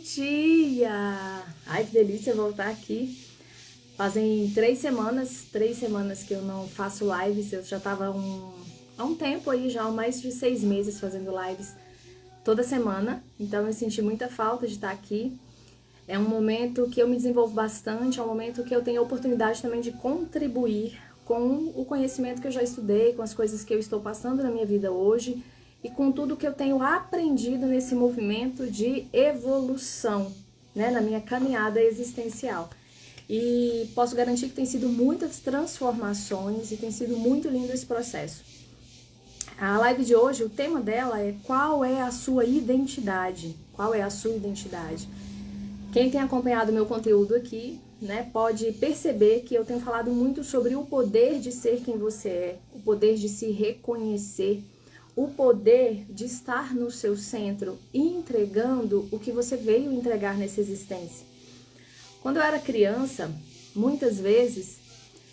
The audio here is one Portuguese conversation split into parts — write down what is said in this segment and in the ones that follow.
dia! Ai, que delícia voltar aqui. Fazem 3 semanas que eu não faço lives. Eu já tava há um tempo aí, já há mais de 6 meses fazendo lives toda semana. Então eu senti muita falta de estar aqui. É um momento que eu me desenvolvo bastante, é um momento que eu tenho a oportunidade também de contribuir com o conhecimento que eu já estudei, com as coisas que eu estou passando na minha vida hoje e com tudo que eu tenho aprendido nesse movimento de evolução, né, na minha caminhada existencial. E posso garantir que tem sido muitas transformações e tem sido muito lindo esse processo. A live de hoje, o tema dela é: qual é a sua identidade? Qual é a sua identidade? Quem tem acompanhado o meu conteúdo aqui, né, pode perceber que eu tenho falado muito sobre o poder de ser quem você é, o poder de se reconhecer, o poder de estar no seu centro e entregando o que você veio entregar nessa existência. Quando eu era criança, muitas vezes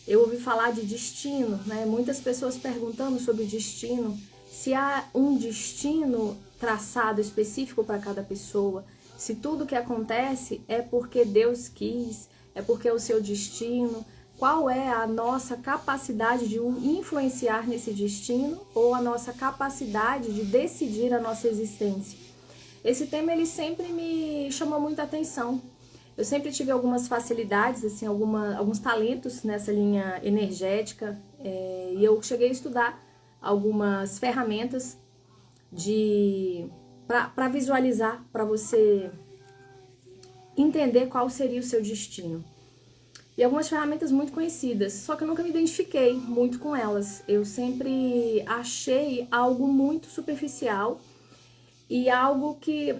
eu ouvi falar de destino, né? Muitas pessoas perguntando sobre o destino, se há um destino traçado específico para cada pessoa, se tudo que acontece é porque Deus quis, é porque é o seu destino, qual é a nossa capacidade de influenciar nesse destino ou a nossa capacidade de decidir a nossa existência. Esse tema ele sempre me chamou muita atenção. Eu sempre tive algumas facilidades, assim, alguns talentos nessa linha energética, e eu cheguei a estudar algumas ferramentas para visualizar, para você entender qual seria o seu destino. E algumas ferramentas muito conhecidas, só que eu nunca me identifiquei muito com elas. Eu sempre achei algo muito superficial e algo que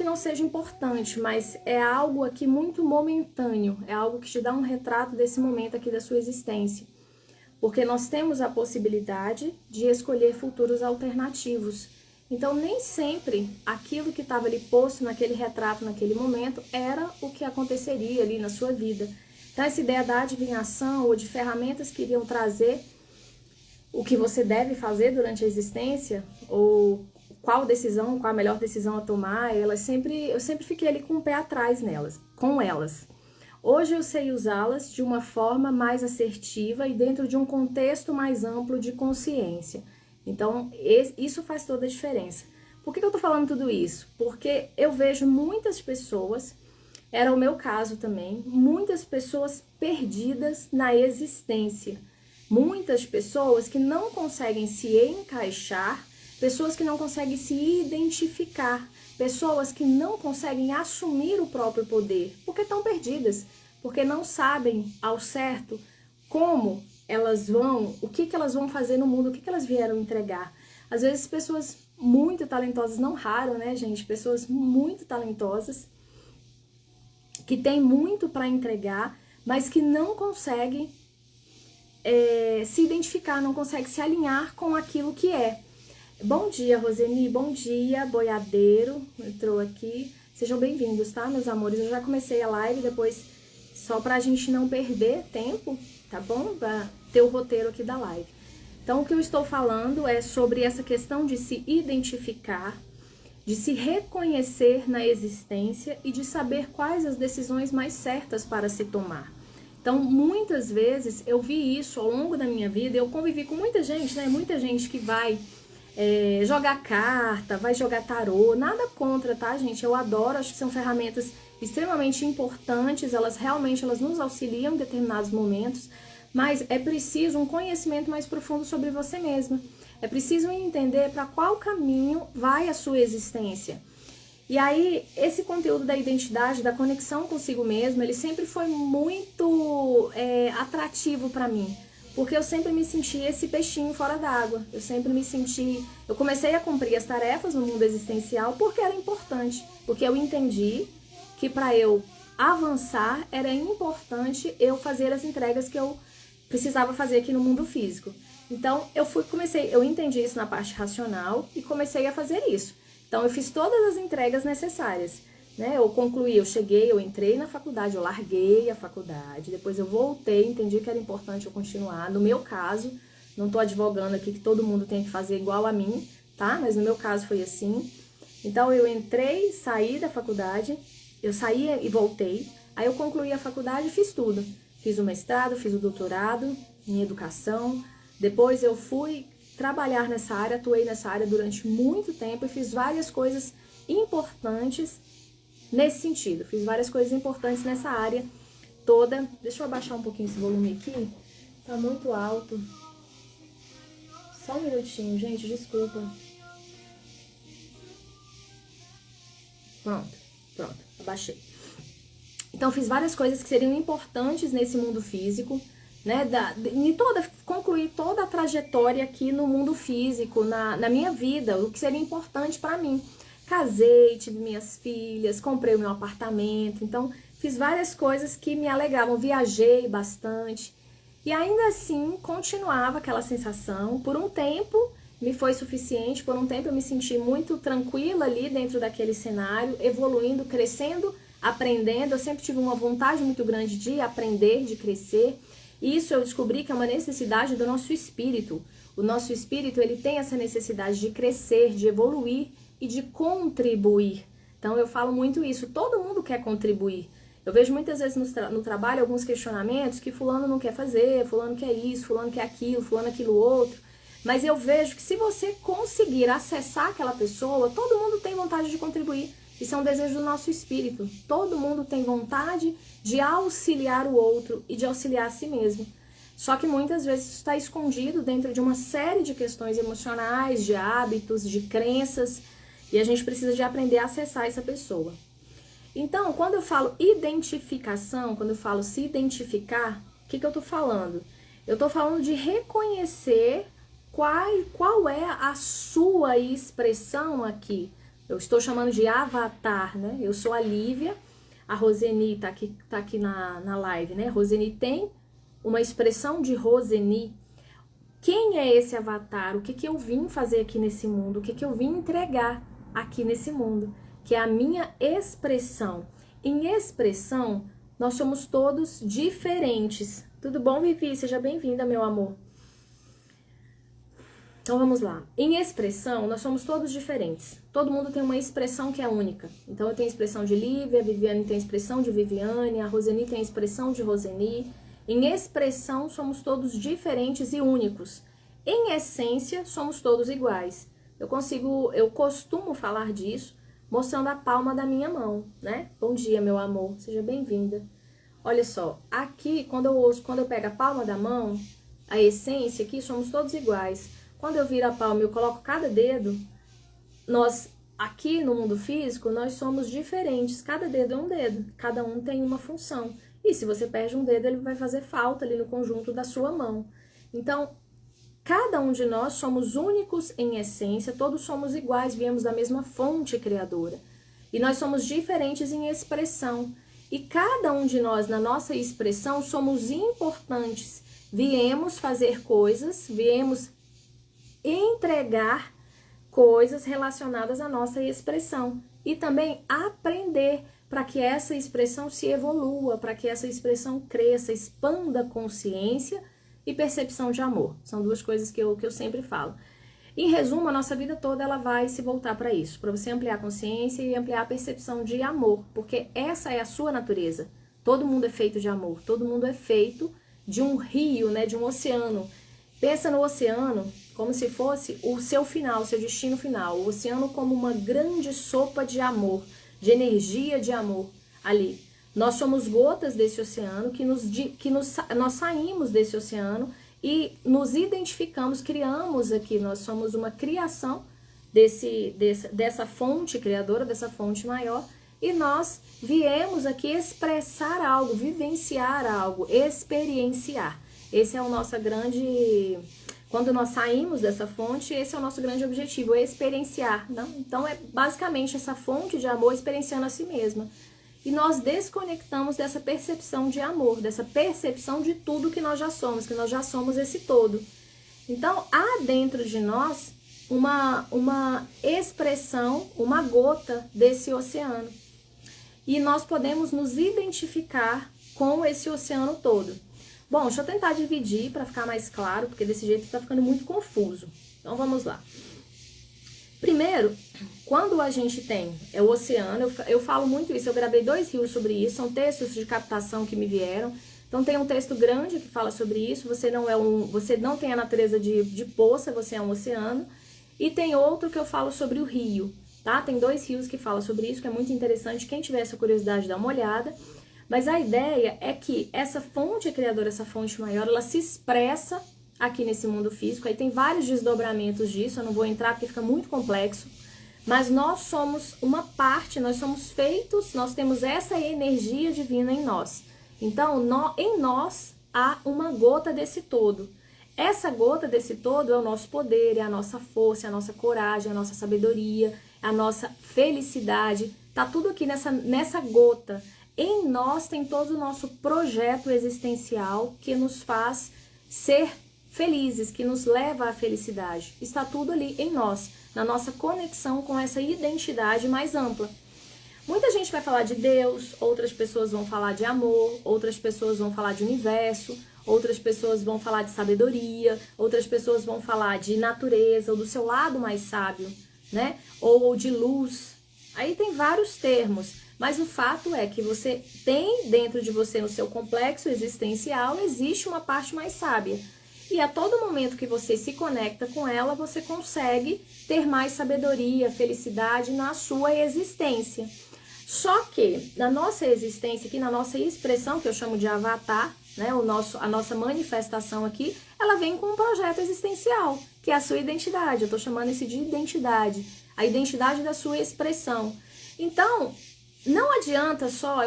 não seja importante, mas é algo aqui muito momentâneo, é algo que te dá um retrato desse momento aqui da sua existência. Porque nós temos a possibilidade de escolher futuros alternativos. Então, nem sempre aquilo que estava ali posto naquele retrato, naquele momento, era o que aconteceria ali na sua vida. Então, essa ideia da adivinhação ou de ferramentas que iriam trazer o que você deve fazer durante a existência, ou qual a melhor decisão a tomar, eu sempre fiquei ali com o pé atrás com elas. Hoje eu sei usá-las de uma forma mais assertiva e dentro de um contexto mais amplo de consciência. Então, isso faz toda a diferença. Por que eu tô falando tudo isso? Porque eu vejo muitas pessoas, era o meu caso também, muitas pessoas perdidas na existência. Muitas pessoas que não conseguem se encaixar, pessoas que não conseguem se identificar, pessoas que não conseguem assumir o próprio poder, porque estão perdidas, porque não sabem ao certo como elas vão, o que elas vão fazer no mundo, o que elas vieram entregar. Às vezes pessoas muito talentosas, não raro, né, gente? Pessoas muito talentosas, que têm muito para entregar, mas que não conseguem se identificar, não conseguem se alinhar com aquilo que é. Bom dia, Roseni, bom dia, boiadeiro, entrou aqui. Sejam bem-vindos, tá, meus amores? Eu já comecei a live, depois, só pra gente não perder tempo, tá bom? Pra ter o roteiro aqui da live. Então, o que eu estou falando é sobre essa questão de se identificar, de se reconhecer na existência e de saber quais as decisões mais certas para se tomar. Então, muitas vezes, eu vi isso ao longo da minha vida, eu convivi com muita gente, né? Muita gente que vai jogar carta, vai jogar tarô, nada contra, tá, gente? Eu adoro, acho que são ferramentas extremamente importantes, elas nos auxiliam em determinados momentos, mas é preciso um conhecimento mais profundo sobre você mesma. É preciso entender para qual caminho vai a sua existência. E aí, esse conteúdo da identidade, da conexão consigo mesmo, ele sempre foi muito atrativo para mim. Porque eu sempre me senti esse peixinho fora d'água. Eu comecei a cumprir as tarefas no mundo existencial porque era importante. Porque eu entendi que para eu avançar era importante eu fazer as entregas que eu precisava fazer aqui no mundo físico. Então eu entendi isso na parte racional e comecei a fazer isso. Então eu fiz todas as entregas necessárias, né? Eu concluí, eu entrei na faculdade, eu larguei a faculdade, depois eu voltei, entendi que era importante eu continuar. No meu caso, não tô advogando aqui que todo mundo tem que fazer igual a mim, tá? Mas no meu caso foi assim. Então eu entrei, saí da faculdade, eu saí e voltei, aí eu concluí a faculdade e fiz tudo. Fiz o mestrado, fiz o doutorado em educação, depois eu fui trabalhar nessa área, atuei nessa área durante muito tempo e fiz várias coisas importantes nesse sentido. Fiz várias coisas importantes nessa área toda. Deixa eu abaixar um pouquinho esse volume aqui, tá muito alto. Só um minutinho, gente, desculpa. Pronto, abaixei. Então, fiz várias coisas que seriam importantes nesse mundo físico, né? Concluir toda a trajetória aqui no mundo físico, na minha vida, o que seria importante para mim. Casei, tive minhas filhas, comprei o meu apartamento, então fiz várias coisas que me alegravam, viajei bastante. E ainda assim, continuava aquela sensação. Por um tempo, me foi suficiente, por um tempo eu me senti muito tranquila ali dentro daquele cenário, evoluindo, crescendo, aprendendo. Eu sempre tive uma vontade muito grande de aprender, de crescer. E isso eu descobri que é uma necessidade do nosso espírito. O nosso espírito, ele tem essa necessidade de crescer, de evoluir e de contribuir. Então eu falo muito isso, todo mundo quer contribuir. Eu vejo muitas vezes no trabalho alguns questionamentos que fulano não quer fazer, fulano quer isso, fulano quer aquilo, fulano aquilo outro. Mas eu vejo que se você conseguir acessar aquela pessoa, todo mundo tem vontade de contribuir. Isso é um desejo do nosso espírito. Todo mundo tem vontade de auxiliar o outro e de auxiliar a si mesmo. Só que muitas vezes isso está escondido dentro de uma série de questões emocionais, de hábitos, de crenças, e a gente precisa de aprender a acessar essa pessoa. Então, quando eu falo identificação, quando eu falo se identificar, o que eu estou falando? Eu estou falando de reconhecer qual é a sua expressão aqui. Eu estou chamando de avatar, né? Eu sou a Lívia, a Roseni tá aqui na live, né? Roseni tem uma expressão de Roseni. Quem é esse avatar? O que eu vim fazer aqui nesse mundo? O que eu vim entregar aqui nesse mundo? Que é a minha expressão. Em expressão, nós somos todos diferentes. Tudo bom, Vivi? Seja bem-vinda, meu amor. Então vamos lá. Em expressão, nós somos todos diferentes. Todo mundo tem uma expressão que é única. Então eu tenho a expressão de Lívia, a Viviane tem a expressão de Viviane, a Roseni tem a expressão de Roseni. Em expressão, somos todos diferentes e únicos. Em essência, somos todos iguais. Eu costumo falar disso mostrando a palma da minha mão, né? Bom dia, meu amor, seja bem-vinda. Olha só, aqui, quando eu pego a palma da mão, a essência aqui, somos todos iguais. Quando eu viro a palma e eu coloco cada dedo, nós, aqui no mundo físico, nós somos diferentes. Cada dedo é um dedo, cada um tem uma função. E se você perde um dedo, ele vai fazer falta ali no conjunto da sua mão. Então, cada um de nós somos únicos em essência, todos somos iguais, viemos da mesma fonte criadora. E nós somos diferentes em expressão. E cada um de nós, na nossa expressão, somos importantes. Viemos fazer coisas, viemos entregar coisas relacionadas à nossa expressão. E também aprender para que essa expressão se evolua, para que essa expressão cresça, expanda consciência e percepção de amor. São duas coisas que eu sempre falo. Em resumo, a nossa vida toda ela vai se voltar para isso, para você ampliar a consciência e ampliar a percepção de amor, porque essa é a sua natureza. Todo mundo é feito de amor, todo mundo é feito de um rio, né, de um oceano. Pensa no oceano como se fosse o seu final, o seu destino final. O oceano como uma grande sopa de amor, de energia de amor ali. Nós somos gotas desse oceano nós saímos desse oceano e nos identificamos, criamos aqui, nós somos uma criação dessa fonte criadora, dessa fonte maior, e nós viemos aqui expressar algo, vivenciar algo, experienciar. Esse é o nosso grande... Quando nós saímos dessa fonte, esse é o nosso grande objetivo, é experienciar. Não? Então é basicamente essa fonte de amor experienciando a si mesma. E nós desconectamos dessa percepção de amor, dessa percepção de tudo que nós já somos esse todo. Então, há dentro de nós uma expressão, uma gota desse oceano. E nós podemos nos identificar com esse oceano todo. Bom, deixa eu tentar dividir para ficar mais claro, porque desse jeito está ficando muito confuso. Então, vamos lá. Primeiro, quando a gente tem o oceano, eu falo muito isso, eu gravei 2 rios sobre isso, são textos de captação que me vieram. Então tem um texto grande que fala sobre isso, você não tem a natureza de poça, você é um oceano. E tem outro que eu falo sobre o rio, tá? Tem 2 rios que falam sobre isso, que é muito interessante, quem tiver essa curiosidade dá uma olhada. Mas a ideia é que essa fonte criadora, essa fonte maior, ela se expressa aqui nesse mundo físico. Aí tem vários desdobramentos disso, eu não vou entrar porque fica muito complexo. Mas nós somos uma parte, nós somos feitos, nós temos essa energia divina em nós. Então, em nós há uma gota desse todo. Essa gota desse todo é o nosso poder, é a nossa força, é a nossa coragem, é a nossa sabedoria, é a nossa felicidade. Tá tudo aqui nessa gota. Em nós tem todo o nosso projeto existencial que nos faz ser felizes, que nos leva à felicidade. Está tudo ali em nós, na nossa conexão com essa identidade mais ampla. Muita gente vai falar de Deus, outras pessoas vão falar de amor, outras pessoas vão falar de universo, outras pessoas vão falar de sabedoria, outras pessoas vão falar de natureza, ou do seu lado mais sábio, né? Ou de luz. Aí tem vários termos, mas o fato é que você tem dentro de você, no seu complexo existencial, existe uma parte mais sábia. E a todo momento que você se conecta com ela, você consegue ter mais sabedoria, felicidade na sua existência. Só que na nossa existência aqui, na nossa expressão, que eu chamo de avatar, né, a nossa manifestação aqui, ela vem com um projeto existencial, que é a sua identidade. Eu estou chamando isso de identidade, a identidade da sua expressão. Então, não adianta só,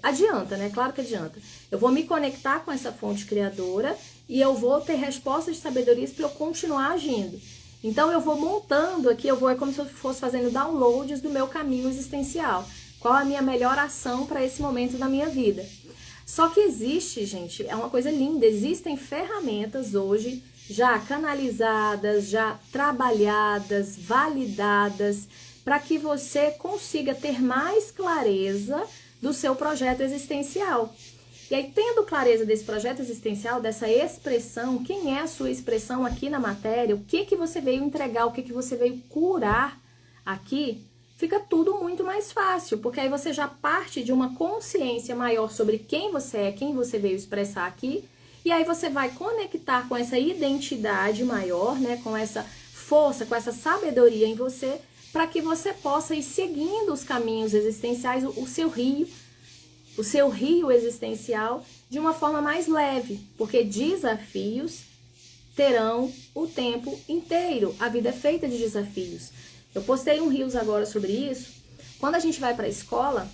adianta, né? Claro que adianta. Eu vou me conectar com essa fonte criadora e eu vou ter respostas de sabedorias para eu continuar agindo. Então eu vou montando aqui, é como se eu fosse fazendo downloads do meu caminho existencial. Qual a minha melhor ação para esse momento da minha vida? Só que existe, gente, é uma coisa linda, existem ferramentas hoje já canalizadas, já trabalhadas, validadas, para que você consiga ter mais clareza do seu projeto existencial. E aí, tendo clareza desse projeto existencial, dessa expressão, quem é a sua expressão aqui na matéria, o que você veio entregar, o que você veio curar aqui, fica tudo muito mais fácil, porque aí você já parte de uma consciência maior sobre quem você é, quem você veio expressar aqui, e aí você vai conectar com essa identidade maior, né, com essa força, com essa sabedoria em você, para que você possa ir seguindo os caminhos existenciais, o seu rio existencial, de uma forma mais leve, porque desafios terão o tempo inteiro. A vida é feita de desafios. Eu postei um Reels agora sobre isso. Quando a gente vai para a escola,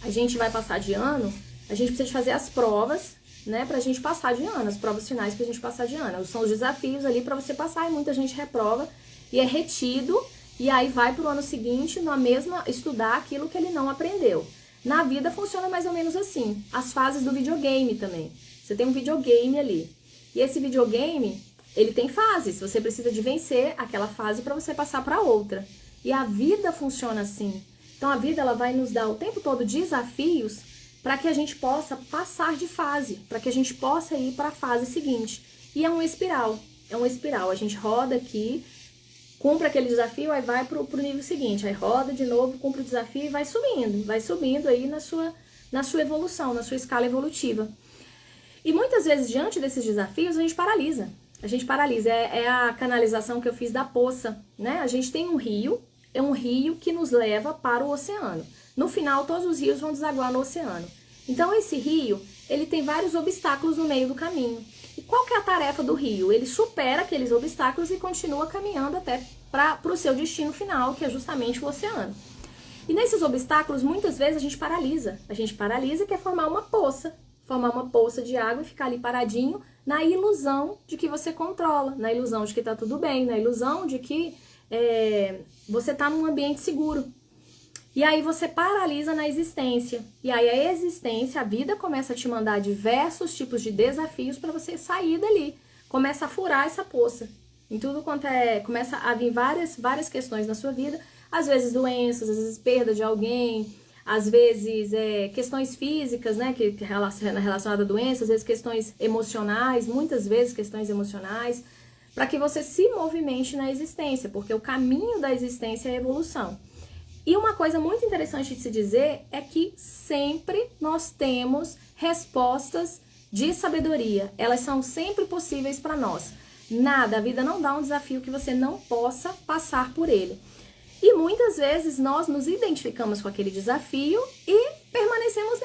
a gente vai passar de ano, a gente precisa de fazer as provas, né, pra gente passar de ano, as provas finais pra gente passar de ano. São os desafios ali para você passar, e muita gente reprova e é retido, e aí vai pro ano seguinte na mesma estudar aquilo que ele não aprendeu. Na vida funciona mais ou menos assim. As fases do videogame também. Você tem um videogame ali. E esse videogame, ele tem fases. Você precisa de vencer aquela fase para você passar para outra. E a vida funciona assim. Então a vida ela vai nos dar o tempo todo desafios para que a gente possa passar de fase, para que a gente possa ir para a fase seguinte. E é uma espiral. É uma espiral. A gente roda aqui, cumpre aquele desafio, aí vai pro nível seguinte, aí roda de novo, cumpre o desafio e vai subindo aí na sua evolução, na sua escala evolutiva. E muitas vezes, diante desses desafios, a gente paralisa. É a canalização que eu fiz da poça, né? A gente tem um rio, é um rio que nos leva para o oceano. No final, todos os rios vão desaguar no oceano. Então, esse rio, ele tem vários obstáculos no meio do caminho. E qual que é a tarefa do rio? Ele supera aqueles obstáculos e continua caminhando até para o seu destino final, que é justamente o oceano. E nesses obstáculos, muitas vezes a gente paralisa. A gente paralisa e quer formar uma poça de água e ficar ali paradinho na ilusão de que você controla, na ilusão de que tá tudo bem, na ilusão de que você tá num ambiente seguro. E aí você paralisa na existência. E aí a existência, a vida começa a te mandar diversos tipos de desafios para você sair dali. Começa a furar essa poça. Em tudo quanto começa a vir várias questões na sua vida. Às vezes doenças, às vezes perda de alguém, às vezes questões físicas, né, que relacionadas a doenças, às vezes questões emocionais, muitas vezes questões emocionais, para que você se movimente na existência, porque o caminho da existência é a evolução. E uma coisa muito interessante de se dizer é que sempre nós temos respostas de sabedoria. Elas são sempre possíveis para nós. Nada, a vida não dá um desafio que você não possa passar por ele. E muitas vezes nós nos identificamos com aquele desafio e permanecemos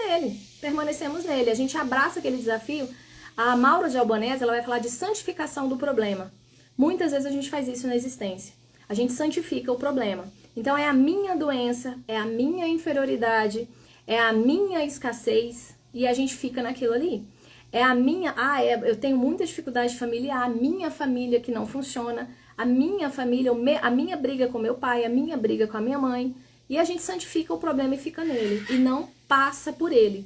nele. A gente abraça aquele desafio. A Maura de Albanese, ela vai falar de santificação do problema. Muitas vezes a gente faz isso na existência. A gente santifica o problema. Então é a minha doença, é a minha inferioridade, é a minha escassez e a gente fica naquilo ali. É a minha, eu tenho muita dificuldade familiar, a minha família que não funciona, a minha família, a minha briga com meu pai, a minha briga com a minha mãe. E a gente santifica o problema e fica nele e não passa por ele.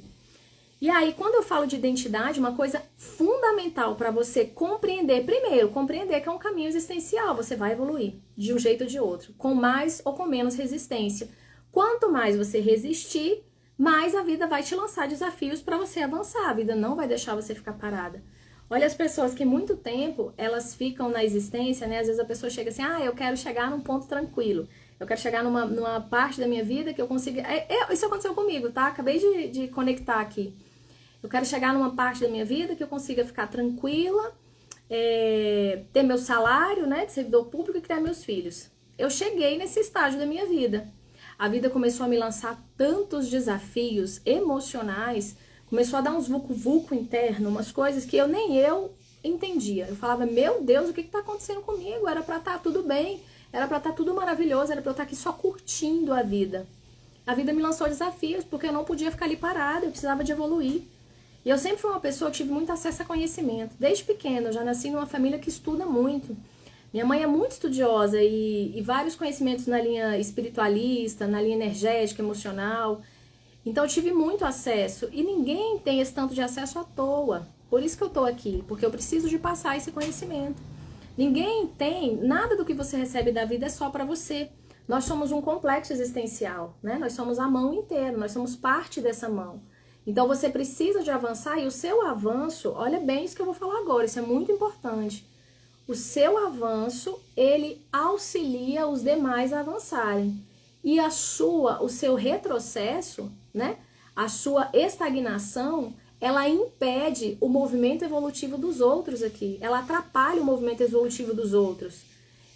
E aí, quando eu falo de identidade, uma coisa fundamental para você compreender, primeiro, compreender que é um caminho existencial, você vai evoluir de um jeito ou de outro, com mais ou com menos resistência. Quanto mais você resistir, mais a vida vai te lançar desafios para você avançar, a vida não vai deixar você ficar parada. Olha as pessoas que muito tempo, elas ficam na existência, né? Às vezes a pessoa chega assim, eu quero chegar num ponto tranquilo. Eu quero chegar numa parte da minha vida que eu consiga... Isso aconteceu comigo, tá? Acabei de conectar aqui. Eu quero chegar numa parte da minha vida que eu consiga ficar tranquila, ter meu salário, né, de servidor público e criar meus filhos. Eu cheguei nesse estágio da minha vida. A vida começou a me lançar tantos desafios emocionais, começou a dar uns vucu-vucu interno, umas coisas que nem eu entendia. Eu falava, meu Deus, o que está acontecendo comigo? Era para estar tudo bem, era para estar tudo maravilhoso, era para eu estar aqui só curtindo a vida. A vida me lançou desafios porque eu não podia ficar ali parada, eu precisava de evoluir. E eu sempre fui uma pessoa que tive muito acesso a conhecimento. Desde pequena, eu já nasci numa família que estuda muito. Minha mãe é muito estudiosa e vários conhecimentos na linha espiritualista, na linha energética, emocional. Então eu tive muito acesso e ninguém tem esse tanto de acesso à toa. Por isso que eu tô aqui, porque eu preciso de passar esse conhecimento. Ninguém tem, nada do que você recebe da vida é só para você. Nós somos um complexo existencial, né? Nós somos a mão inteira, nós somos parte dessa mão. Então você precisa de avançar e o seu avanço, olha bem isso que eu vou falar agora, isso é muito importante. O seu avanço, ele auxilia os demais a avançarem. E o seu retrocesso, né? A sua estagnação, ela impede o movimento evolutivo dos outros aqui. Ela atrapalha o movimento evolutivo dos outros.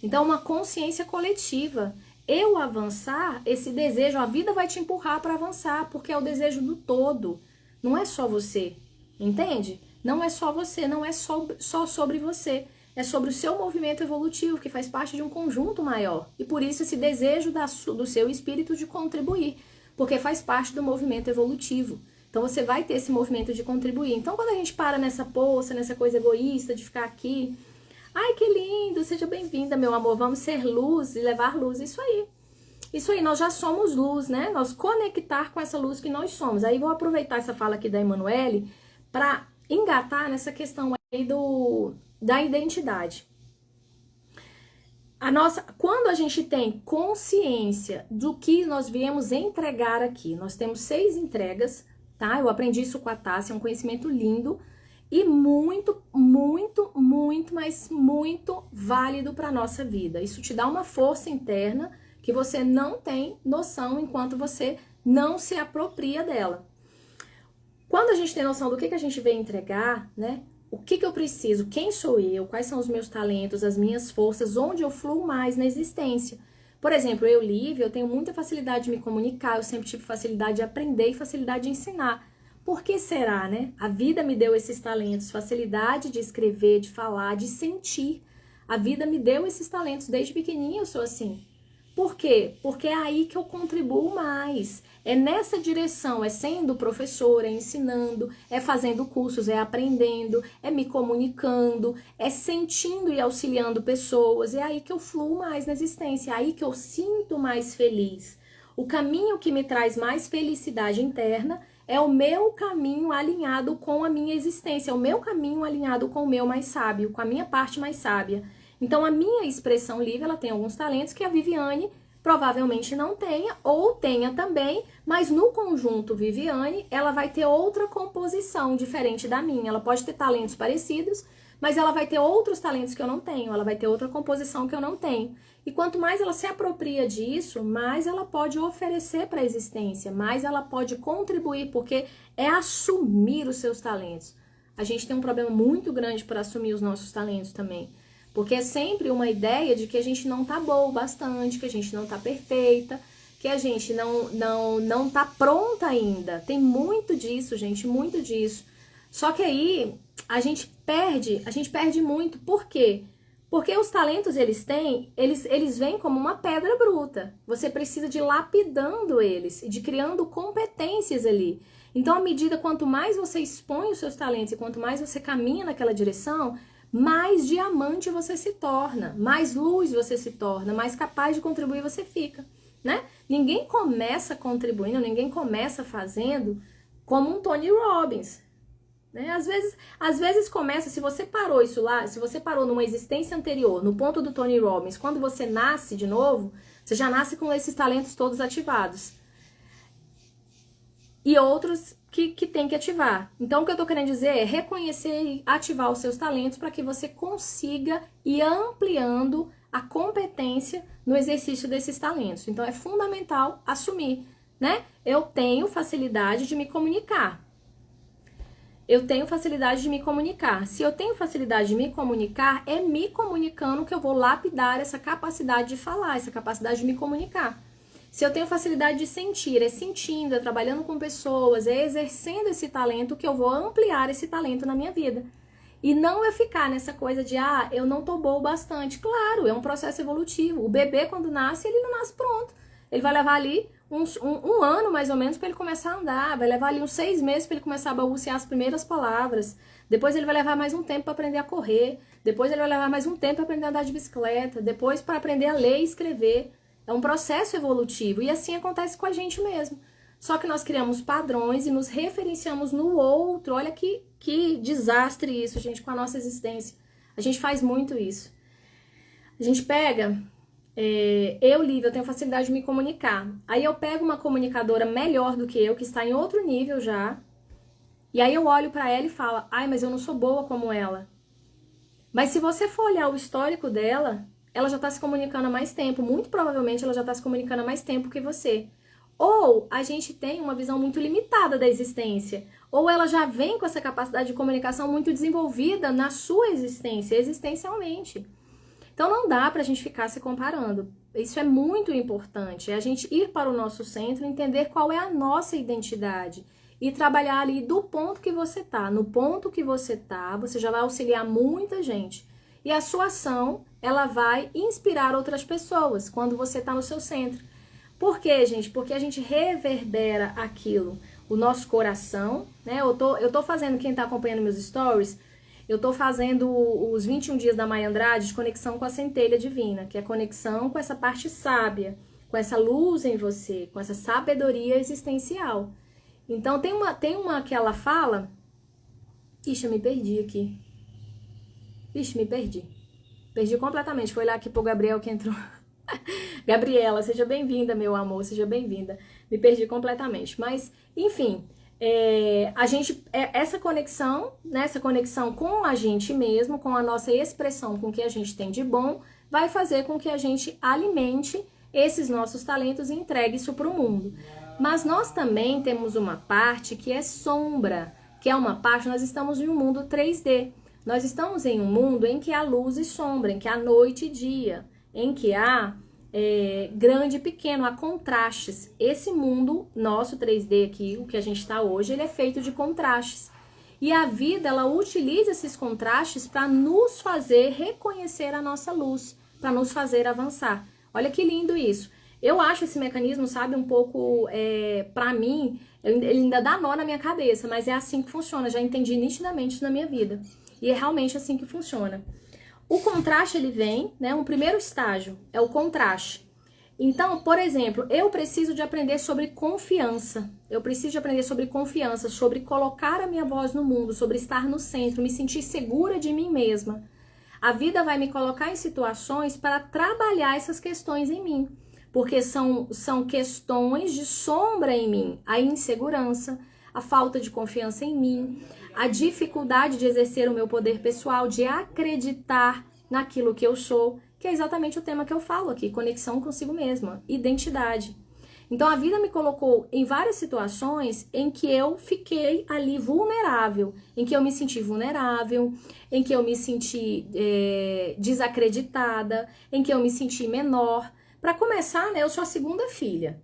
Então, uma consciência coletiva. Eu avançar, esse desejo, a vida vai te empurrar para avançar, porque é o desejo do todo. Não é só você, entende? Não é só você, não é só sobre você. É sobre o seu movimento evolutivo, que faz parte de um conjunto maior. E por isso esse desejo do seu espírito de contribuir, porque faz parte do movimento evolutivo. Então você vai ter esse movimento de contribuir. Então quando a gente para nessa poça, nessa coisa egoísta de ficar aqui, ai que lindo, seja bem-vinda meu amor, vamos ser luz e levar luz, isso aí. Isso aí, nós já somos luz, né? Nós conectar com essa luz que nós somos. Aí vou aproveitar essa fala aqui da Emanuele para engatar nessa questão aí da identidade. Quando a gente tem consciência do que nós viemos entregar aqui, nós temos 6 entregas, tá? Eu aprendi isso com a Tássia, é um conhecimento lindo e muito, muito, muito, mas muito válido para nossa vida. Isso te dá uma força interna que você não tem noção enquanto você não se apropria dela. Quando a gente tem noção do que a gente veio entregar, né? O que eu preciso, quem sou eu, quais são os meus talentos, as minhas forças, onde eu fluo mais na existência. Por exemplo, eu, Lívia, eu tenho muita facilidade de me comunicar, eu sempre tive facilidade de aprender e facilidade de ensinar. Por que será, né? A vida me deu esses talentos, facilidade de escrever, de falar, de sentir. A vida me deu esses talentos, desde pequenininha eu sou assim. Por quê? Porque é aí que eu contribuo mais. É nessa direção, é sendo professora, é ensinando, é fazendo cursos, é aprendendo, é me comunicando, é sentindo e auxiliando pessoas. É aí que eu fluo mais na existência, é aí que eu sinto mais feliz. O caminho que me traz mais felicidade interna é o meu caminho alinhado com a minha existência, é o meu caminho alinhado com o meu mais sábio, com a minha parte mais sábia. Então, a minha expressão livre, ela tem alguns talentos que a Viviane provavelmente não tenha, ou tenha também, mas no conjunto Viviane, ela vai ter outra composição diferente da minha. Ela pode ter talentos parecidos, mas ela vai ter outros talentos que eu não tenho, ela vai ter outra composição que eu não tenho. E quanto mais ela se apropria disso, mais ela pode oferecer para a existência, mais ela pode contribuir, porque é assumir os seus talentos. A gente tem um problema muito grande para assumir os nossos talentos também. Porque é sempre uma ideia de que a gente não tá boa o bastante, que a gente não tá perfeita, que a gente não tá pronta ainda. Tem muito disso, gente, muito disso. Só que aí a gente perde muito. Por quê? Porque os talentos eles vêm como uma pedra bruta. Você precisa de ir lapidando eles, de criando competências ali. Então, à medida, quanto mais você expõe os seus talentos e quanto mais você caminha naquela direção, mais diamante você se torna, mais luz você se torna, mais capaz de contribuir você fica, né? Ninguém começa contribuindo, ninguém começa fazendo como um Tony Robbins, né? Às vezes começa, se você parou isso lá, se você parou numa existência anterior, no ponto do Tony Robbins, quando você nasce de novo, você já nasce com esses talentos todos ativados. E outros que tem que ativar. Então, o que eu tô querendo dizer é reconhecer e ativar os seus talentos para que você consiga ir ampliando a competência no exercício desses talentos. Então, é fundamental assumir, né? Eu tenho facilidade de me comunicar. Eu tenho facilidade de me comunicar. Se eu tenho facilidade de me comunicar, é me comunicando que eu vou lapidar essa capacidade de falar, essa capacidade de me comunicar. Se eu tenho facilidade de sentir, é sentindo, é trabalhando com pessoas, é exercendo esse talento que eu vou ampliar esse talento na minha vida. E não é ficar nessa coisa de, eu não tô boa o bastante. Claro, é um processo evolutivo. O bebê, quando nasce, ele não nasce pronto. Ele vai levar ali um ano, mais ou menos, para ele começar a andar. Vai levar ali uns 6 meses para ele começar a balbuciar as primeiras palavras. Depois ele vai levar mais um tempo para aprender a correr. Depois ele vai levar mais um tempo para aprender a andar de bicicleta. Depois para aprender a ler e escrever. É um processo evolutivo e assim acontece com a gente mesmo. Só que nós criamos padrões e nos referenciamos no outro. Olha que desastre isso, gente, com a nossa existência. A gente faz muito isso. A gente pega... Lívia, eu tenho facilidade de me comunicar. Aí eu pego uma comunicadora melhor do que eu, que está em outro nível já. E aí eu olho pra ela e falo, mas eu não sou boa como ela. Mas se você for olhar o histórico dela... ela já está se comunicando há mais tempo, muito provavelmente ela já está se comunicando há mais tempo que você. Ou a gente tem uma visão muito limitada da existência, ou ela já vem com essa capacidade de comunicação muito desenvolvida na sua existência, existencialmente. Então não dá pra gente ficar se comparando. Isso é muito importante, é a gente ir para o nosso centro, entender qual é a nossa identidade e trabalhar ali do ponto que você tá. No ponto que você tá, você já vai auxiliar muita gente. E a sua ação, ela vai inspirar outras pessoas quando você está no seu centro. Por quê, gente? Porque a gente reverbera aquilo. O nosso coração, né? Eu tô fazendo, quem está acompanhando meus stories, eu tô fazendo os 21 dias da Maia Andrade de conexão com a centelha divina, que é conexão com essa parte sábia, com essa luz em você, com essa sabedoria existencial. Então tem uma que ela fala... Ixi, eu me perdi aqui. Ixi, me perdi. Perdi completamente. Foi lá aqui pro Gabriel que entrou. Gabriela, seja bem-vinda, meu amor. Seja bem-vinda. Me perdi completamente. Mas, enfim, essa conexão, né, essa conexão com a gente mesmo, com a nossa expressão, com o que a gente tem de bom, vai fazer com que a gente alimente esses nossos talentos e entregue isso para o mundo. Mas nós também temos uma parte que é sombra, que é uma parte, nós estamos em um mundo 3D. Nós estamos em um mundo em que há luz e sombra, em que há noite e dia, em que há grande e pequeno, há contrastes. Esse mundo nosso 3D aqui, o que a gente está hoje, ele é feito de contrastes. E a vida, ela utiliza esses contrastes para nos fazer reconhecer a nossa luz, para nos fazer avançar. Olha que lindo isso. Eu acho esse mecanismo, sabe, um pouco, para mim, ele ainda dá nó na minha cabeça, mas é assim que funciona, já entendi nitidamente isso na minha vida. E é realmente assim que funciona. O contraste, ele vem, né? Um primeiro estágio é o contraste. Então, por exemplo, eu preciso de aprender sobre confiança. Eu preciso de aprender sobre confiança, sobre colocar a minha voz no mundo, sobre estar no centro, me sentir segura de mim mesma. A vida vai me colocar em situações para trabalhar essas questões em mim. Porque são questões de sombra em mim. A insegurança, a falta de confiança em mim, a dificuldade de exercer o meu poder pessoal, de acreditar naquilo que eu sou, que é exatamente o tema que eu falo aqui, conexão consigo mesma, identidade. Então a vida me colocou em várias situações em que eu fiquei ali vulnerável, em que eu me senti vulnerável, em que eu me senti desacreditada, em que eu me senti menor. Para começar, né, eu sou a segunda filha.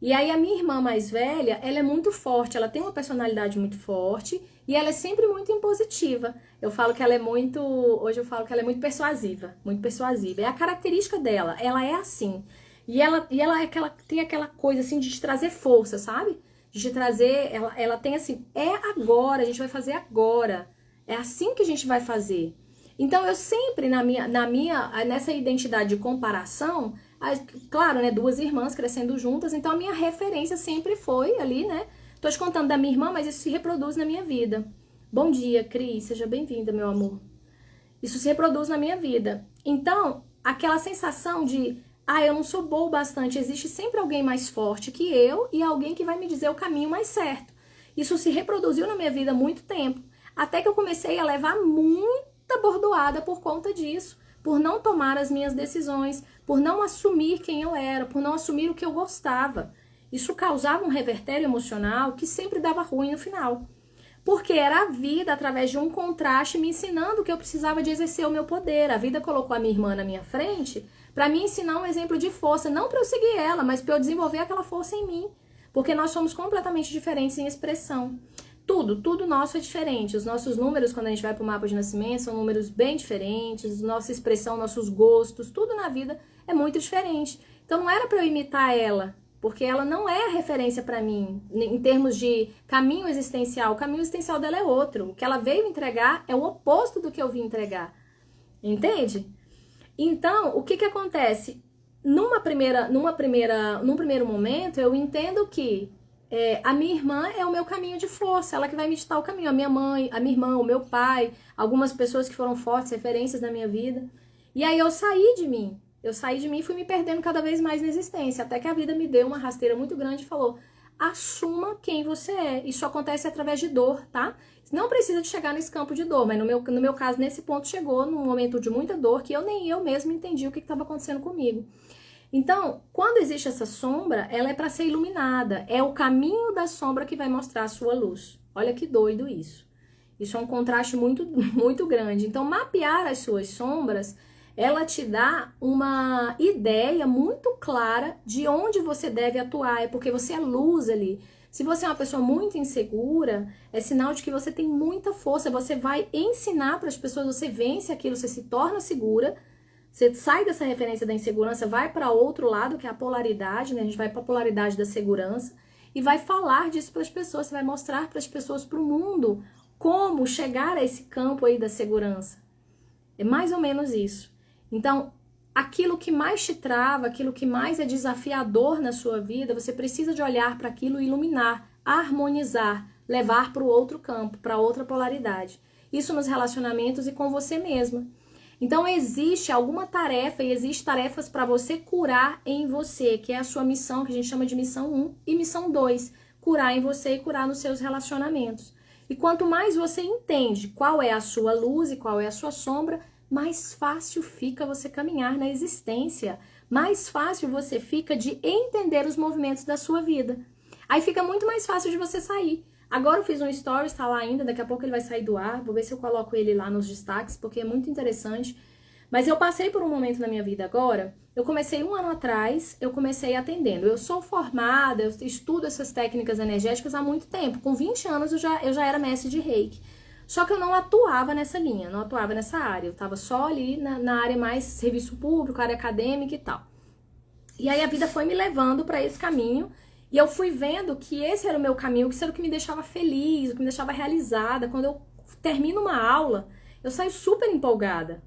E aí a minha irmã mais velha, ela é muito forte, ela tem uma personalidade muito forte e ela é sempre muito impositiva. Eu falo que ela é muito, hoje eu falo que ela é muito persuasiva, muito persuasiva. É a característica dela, ela é assim. E ela é tem aquela coisa assim de te trazer força, sabe? De te trazer, ela tem assim, é agora, a gente vai fazer agora. É assim que a gente vai fazer. Então eu sempre nessa identidade de comparação, claro, né, duas irmãs crescendo juntas, então a minha referência sempre foi ali, né? Tô te contando da minha irmã, mas isso se reproduz na minha vida. Bom dia, Cris, seja bem-vinda, meu amor. Isso se reproduz na minha vida. Então, aquela sensação de eu não sou boa o bastante, existe sempre alguém mais forte que eu e alguém que vai me dizer o caminho mais certo. Isso se reproduziu na minha vida há muito tempo, até que eu comecei a levar muita bordoada por conta disso, por não tomar as minhas decisões, por não assumir quem eu era, por não assumir o que eu gostava. Isso causava um revertério emocional que sempre dava ruim no final. Porque era a vida, através de um contraste, me ensinando que eu precisava de exercer o meu poder. A vida colocou a minha irmã na minha frente para me ensinar um exemplo de força, não para eu seguir ela, mas para eu desenvolver aquela força em mim. Porque nós somos completamente diferentes em expressão. Tudo nosso é diferente. Os nossos números, quando a gente vai para o mapa de nascimento, são números bem diferentes. Nossa expressão, nossos gostos, tudo na vida é muito diferente. Então não era para eu imitar ela, porque ela não é a referência para mim, em termos de caminho existencial. O caminho existencial dela é outro. O que ela veio entregar é o oposto do que eu vim entregar. Entende? Então, o que acontece? Num primeiro momento, eu entendo que a minha irmã é o meu caminho de força, ela que vai me ditar o caminho. A minha mãe, a minha irmã, o meu pai, algumas pessoas que foram fortes referências na minha vida. E aí eu saí de mim e fui me perdendo cada vez mais na existência, até que a vida me deu uma rasteira muito grande e falou: assuma quem você é. Isso acontece através de dor, tá? Não precisa de chegar nesse campo de dor, mas no meu caso, nesse ponto chegou num momento de muita dor que nem eu mesma entendi o que estava acontecendo comigo. Então, quando existe essa sombra, ela é para ser iluminada. É o caminho da sombra que vai mostrar a sua luz. Olha que doido isso. Isso é um contraste muito, muito grande. Então, mapear as suas sombras, ela te dá uma ideia muito clara de onde você deve atuar. É porque você é luz ali. Se você é uma pessoa muito insegura, é sinal de que você tem muita força. Você vai ensinar para as pessoas, você vence aquilo, você se torna segura. Você sai dessa referência da insegurança, vai para outro lado, que é a polaridade, né? A gente vai para a polaridade da segurança e vai falar disso para as pessoas. Você vai mostrar para as pessoas, para o mundo, como chegar a esse campo aí da segurança. É mais ou menos isso. Então, aquilo que mais te trava, aquilo que mais é desafiador na sua vida, você precisa de olhar para aquilo e iluminar, harmonizar, levar para o outro campo, para outra polaridade. Isso nos relacionamentos e com você mesma. Então existe alguma tarefa e existe tarefas para você curar em você, que é a sua missão, que a gente chama de missão 1 e missão 2, curar em você e curar nos seus relacionamentos. E quanto mais você entende qual é a sua luz e qual é a sua sombra, mais fácil fica você caminhar na existência, mais fácil você fica de entender os movimentos da sua vida. Aí fica muito mais fácil de você sair. Agora eu fiz um stories, tá lá ainda, daqui a pouco ele vai sair do ar, vou ver se eu coloco ele lá nos destaques, porque é muito interessante. Mas eu passei por um momento na minha vida agora, eu comecei 1 ano atrás, eu comecei atendendo. Eu sou formada, eu estudo essas técnicas energéticas há muito tempo. Com 20 anos eu já era mestre de Reiki. Só que eu não atuava nessa linha, não atuava nessa área. Eu tava só ali na área mais serviço público, área acadêmica e tal. E aí a vida foi me levando para esse caminho. E eu fui vendo que esse era o meu caminho, que isso era o que me deixava feliz, o que me deixava realizada. Quando eu termino uma aula, eu saio super empolgada.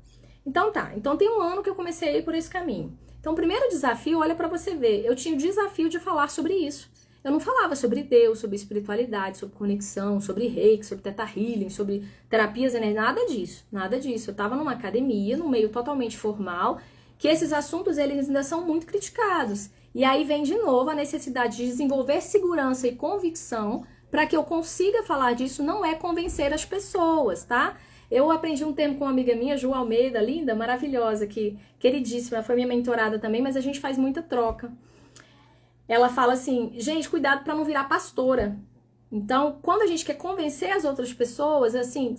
Então tá, então tem 1 ano que eu comecei a ir por esse caminho. Então o primeiro desafio, olha pra você ver, eu tinha o desafio de falar sobre isso. Eu não falava sobre Deus, sobre espiritualidade, sobre conexão, sobre reiki, sobre teta healing, sobre terapias energéticas, nada disso, nada disso. Eu tava numa academia, num meio totalmente formal, que esses assuntos eles ainda são muito criticados. E aí vem de novo a necessidade de desenvolver segurança e convicção para que eu consiga falar disso, não é convencer as pessoas, tá? Eu aprendi um termo com uma amiga minha, Ju Almeida, linda, maravilhosa, que queridíssima, foi minha mentorada também, mas a gente faz muita troca. Ela fala assim, gente, cuidado para não virar pastora. Então, quando a gente quer convencer as outras pessoas, assim,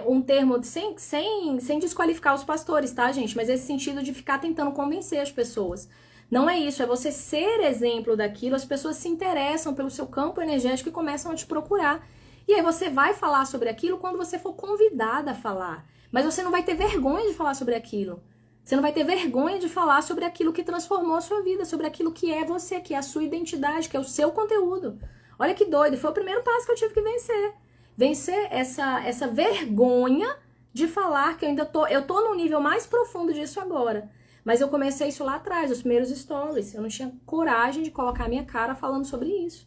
um termo sem desqualificar os pastores, tá, gente? Mas esse sentido de ficar tentando convencer as pessoas. Não é isso, é você ser exemplo daquilo, as pessoas se interessam pelo seu campo energético e começam a te procurar. E aí você vai falar sobre aquilo quando você for convidada a falar. Mas você não vai ter vergonha de falar sobre aquilo. Você não vai ter vergonha de falar sobre aquilo que transformou a sua vida, sobre aquilo que é você, que é a sua identidade, que é o seu conteúdo. Olha que doido, foi o primeiro passo que eu tive que vencer. Vencer essa vergonha de falar que eu tô no nível mais profundo disso agora. Mas eu comecei isso lá atrás, os primeiros stories. Eu não tinha coragem de colocar a minha cara falando sobre isso.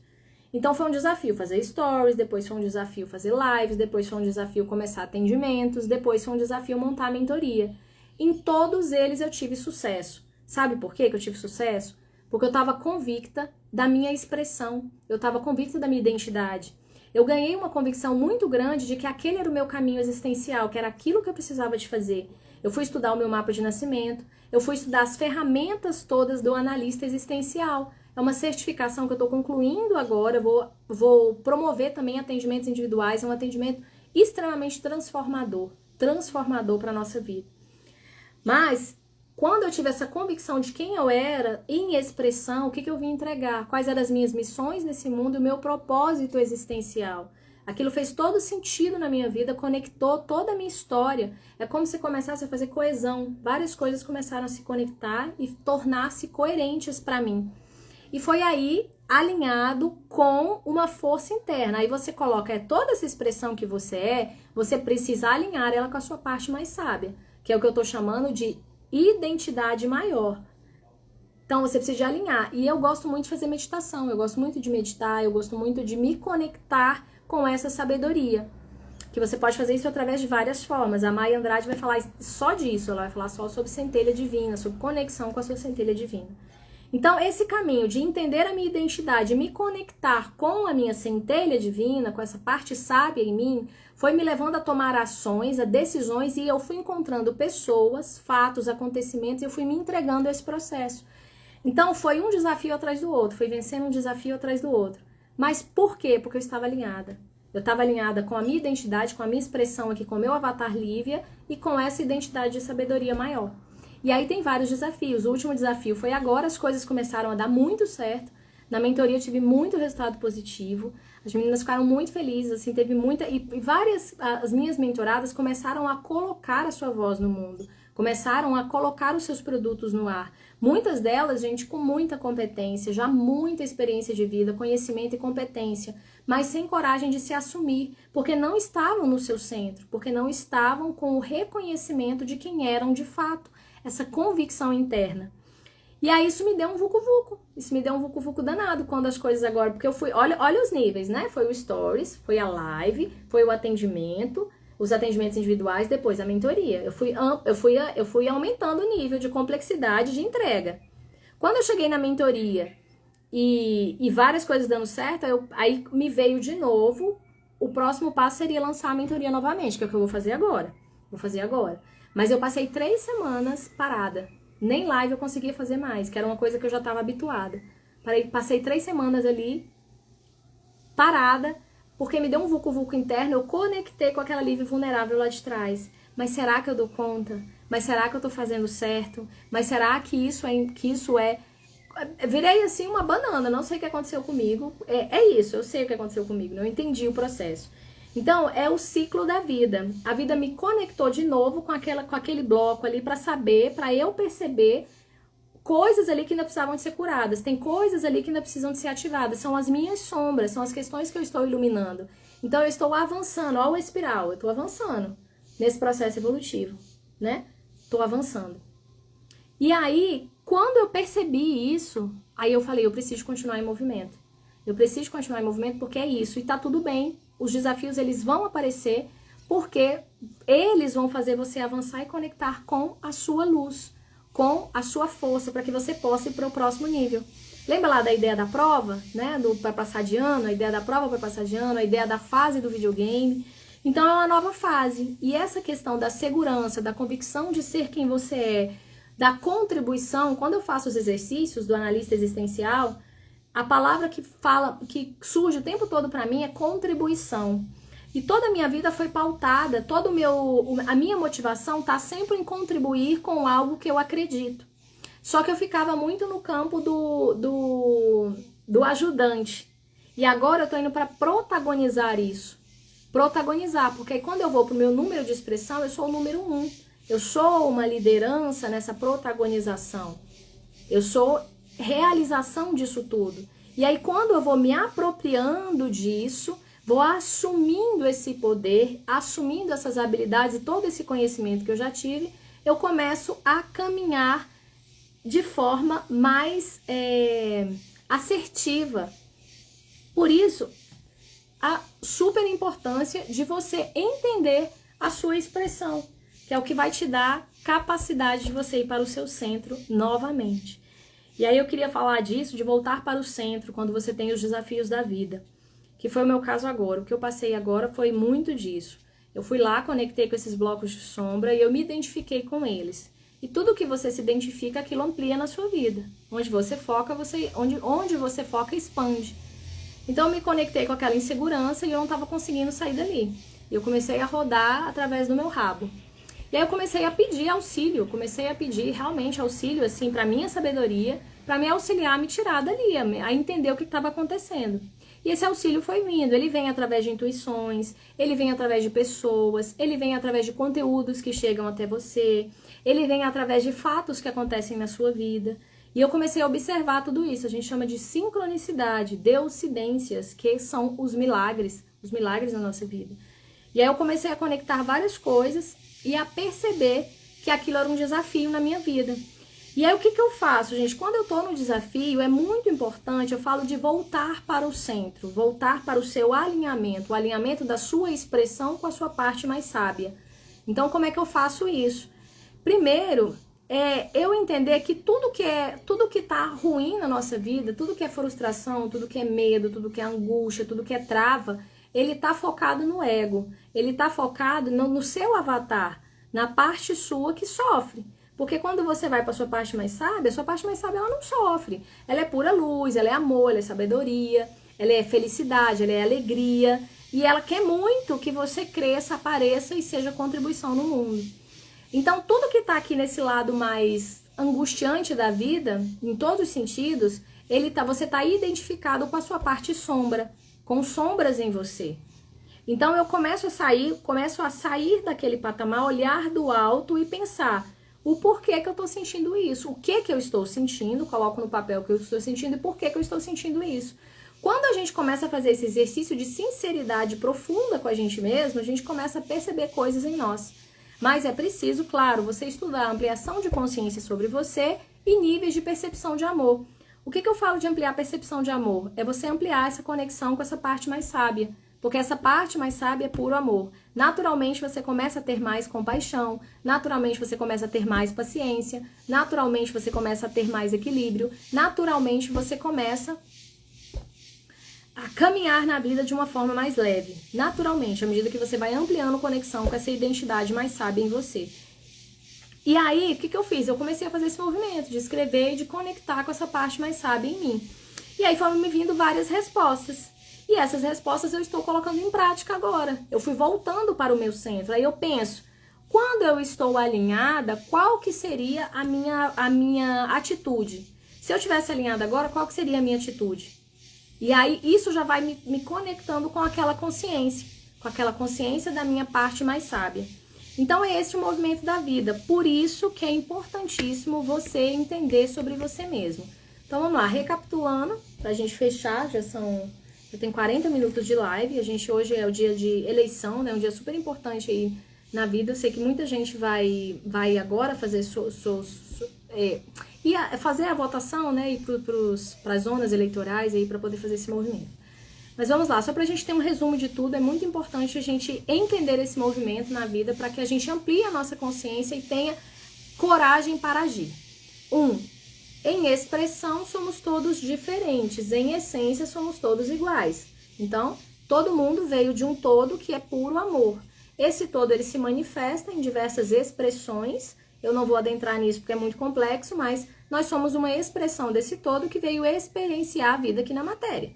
Então foi um desafio fazer stories, depois foi um desafio fazer lives, depois foi um desafio começar atendimentos, depois foi um desafio montar a mentoria. Em todos eles eu tive sucesso. Sabe por quê que eu tive sucesso? Porque eu estava convicta da minha expressão, eu estava convicta da minha identidade. Eu ganhei uma convicção muito grande de que aquele era o meu caminho existencial, que era aquilo que eu precisava de fazer. Eu fui estudar o meu mapa de nascimento, eu fui estudar as ferramentas todas do analista existencial. É uma certificação que eu estou concluindo agora, vou promover também atendimentos individuais, é um atendimento extremamente transformador para a nossa vida. Mas, quando eu tive essa convicção de quem eu era, em expressão, o que eu vim entregar, quais eram as minhas missões nesse mundo, o meu propósito existencial. Aquilo fez todo sentido na minha vida, conectou toda a minha história. É como se começasse a fazer coesão. Várias coisas começaram a se conectar e tornar-se coerentes para mim. E foi aí alinhado com uma força interna. Aí você coloca toda essa expressão que você precisa alinhar ela com a sua parte mais sábia, que é o que eu tô chamando de identidade maior. Então você precisa de alinhar. E eu gosto muito de fazer meditação, eu gosto muito de meditar, eu gosto muito de me conectar com essa sabedoria. Que você pode fazer isso através de várias formas. A Maia Andrade vai falar só disso, ela vai falar só sobre centelha divina, sobre conexão com a sua centelha divina. Então, esse caminho de entender a minha identidade, me conectar com a minha centelha divina, com essa parte sábia em mim, foi me levando a tomar ações, a decisões, e eu fui encontrando pessoas, fatos, acontecimentos, e eu fui me entregando a esse processo. Então, foi um desafio atrás do outro, fui vencendo um desafio atrás do outro. Mas por quê? Porque eu estava alinhada. Eu estava alinhada com a minha identidade, com a minha expressão aqui, com o meu avatar Lívia, e com essa identidade de sabedoria maior. E aí tem vários desafios. O último desafio foi agora, as coisas começaram a dar muito certo. Na mentoria eu tive muito resultado positivo. As meninas ficaram muito felizes, assim, teve muita... E várias, as minhas mentoradas começaram a colocar a sua voz no mundo. Começaram a colocar os seus produtos no ar. Muitas delas, gente, com muita competência, já muita experiência de vida, conhecimento e competência, mas sem coragem de se assumir, porque não estavam no seu centro, porque não estavam com o reconhecimento de quem eram de fato. Essa convicção interna. E aí isso me deu um vucu-vucu. Isso me deu um vucu-vucu danado quando as coisas agora... Porque eu fui... Olha os níveis, né? Foi o Stories, foi a live, foi o atendimento, os atendimentos individuais, depois a mentoria. Eu fui aumentando o nível de complexidade de entrega. Quando eu cheguei na mentoria e várias coisas dando certo, aí me veio de novo, o próximo passo seria lançar a mentoria novamente, que é o que eu vou fazer agora. Mas eu passei 3 semanas parada. Nem live eu conseguia fazer mais, que era uma coisa que eu já estava habituada. Passei 3 semanas ali, parada, porque me deu um vucu-vucu interno, eu conectei com aquela Lívia vulnerável lá de trás. Mas será que eu dou conta? Mas será que eu tô fazendo certo? Mas será que isso é... Virei assim uma banana, não sei o que aconteceu comigo. É isso, eu sei o que aconteceu comigo, não entendi o processo. Então, é o ciclo da vida. A vida me conectou de novo com aquele bloco ali para eu perceber coisas ali que ainda precisavam de ser curadas. Tem coisas ali que ainda precisam de ser ativadas. São as minhas sombras, são as questões que eu estou iluminando. Então, eu estou avançando. Olha o espiral, eu estou avançando nesse processo evolutivo, né? Estou avançando. E aí, quando eu percebi isso, aí eu falei, eu preciso continuar em movimento. Eu preciso continuar em movimento porque é isso. E tá tudo bem. Os desafios, eles vão aparecer porque eles vão fazer você avançar e conectar com a sua luz, com a sua força, para que você possa ir para o próximo nível. Lembra lá da ideia da prova, né? Do para passar de ano, a ideia da prova para passar de ano, a ideia da fase do videogame. Então é uma nova fase. E essa questão da segurança, da convicção de ser quem você é, da contribuição, quando eu faço os exercícios do analista existencial, a palavra que surge o tempo todo para mim é contribuição. E toda a minha vida foi pautada, a minha motivação está sempre em contribuir com algo que eu acredito. Só que eu ficava muito no campo do ajudante. E agora eu estou indo para protagonizar isso. Protagonizar, porque quando eu vou para o meu número de expressão, eu sou o número 1. Eu sou uma liderança nessa protagonização. Eu sou realização disso tudo. E aí quando eu vou me apropriando disso, vou assumindo esse poder, assumindo essas habilidades e todo esse conhecimento que eu já tive, eu começo a caminhar de forma mais assertiva. Por isso, a super importância de você entender a sua expressão, que é o que vai te dar capacidade de você ir para o seu centro novamente. E aí eu queria falar disso, de voltar para o centro, quando você tem os desafios da vida, que foi o meu caso agora. O que eu passei agora foi muito disso. Eu fui lá, conectei com esses blocos de sombra e eu me identifiquei com eles. E tudo que você se identifica, aquilo amplia na sua vida. Onde você foca, onde você foca, expande. Então eu me conectei com aquela insegurança e eu não estava conseguindo sair dali. Eu comecei a rodar através do meu rabo. E aí eu comecei a pedir auxílio, comecei a pedir realmente auxílio, assim, para minha sabedoria, para me auxiliar a me tirar dali, a entender o que estava acontecendo. E esse auxílio foi vindo, ele vem através de intuições, ele vem através de pessoas, ele vem através de conteúdos que chegam até você, ele vem através de fatos que acontecem na sua vida. E eu comecei a observar tudo isso, a gente chama de sincronicidade, deucidências, que são os milagres na nossa vida. E aí eu comecei a conectar várias coisas e a perceber que aquilo era um desafio na minha vida. E aí o que eu faço, gente? Quando eu tô no desafio, é muito importante, eu falo de voltar para o centro, voltar para o seu alinhamento, o alinhamento da sua expressão com a sua parte mais sábia. Então, como é que eu faço isso? Primeiro, eu entender que tudo que tá ruim na nossa vida, tudo que é frustração, tudo que é medo, tudo que é angústia, tudo que é trava, ele tá focado no ego, ele tá focado no seu avatar, na parte sua que sofre. Porque quando você vai para a sua parte mais sábia, ela não sofre. Ela é pura luz, ela é amor, ela é sabedoria, ela é felicidade, ela é alegria. E ela quer muito que você cresça, apareça e seja contribuição no mundo. Então, tudo que está aqui nesse lado mais angustiante da vida, em todos os sentidos, você está identificado com a sua parte sombra, com sombras em você. Então, eu começo a sair daquele patamar, olhar do alto e pensar o porquê que eu estou sentindo isso, o que eu estou sentindo, coloco no papel o que eu estou sentindo e por que eu estou sentindo isso. Quando a gente começa a fazer esse exercício de sinceridade profunda com a gente mesmo, a gente começa a perceber coisas em nós. Mas é preciso, claro, você estudar a ampliação de consciência sobre você e níveis de percepção de amor. O que eu falo de ampliar a percepção de amor? É você ampliar essa conexão com essa parte mais sábia. Porque essa parte mais sábia é puro amor. Naturalmente você começa a ter mais compaixão, naturalmente você começa a ter mais paciência, naturalmente você começa a ter mais equilíbrio, naturalmente você começa a caminhar na vida de uma forma mais leve. Naturalmente, à medida que você vai ampliando conexão com essa identidade mais sábia em você. E aí, o que eu fiz? Eu comecei a fazer esse movimento de escrever e de conectar com essa parte mais sábia em mim. E aí foram me vindo várias respostas. E essas respostas eu estou colocando em prática agora. Eu fui voltando para o meu centro. Aí eu penso, quando eu estou alinhada, qual que seria a minha atitude? Se eu estivesse alinhada agora, qual que seria a minha atitude? E aí isso já vai me conectando com aquela consciência da minha parte mais sábia. Então é esse o movimento da vida. Por isso que é importantíssimo você entender sobre você mesmo. Então vamos lá, recapitulando, pra gente fechar, já tem 40 minutos de live, hoje é o dia de eleição, né? Um dia super importante aí na vida. Eu sei que muita gente vai agora fazer fazer a votação, né? E para as zonas eleitorais aí para poder fazer esse movimento. Mas vamos lá, só pra gente ter um resumo de tudo, é muito importante a gente entender esse movimento na vida para que a gente amplie a nossa consciência e tenha coragem para agir. Em expressão, somos todos diferentes. Em essência, somos todos iguais. Então, todo mundo veio de um todo que é puro amor. Esse todo, ele se manifesta em diversas expressões. Eu não vou adentrar nisso porque é muito complexo, mas nós somos uma expressão desse todo que veio experienciar a vida aqui na matéria.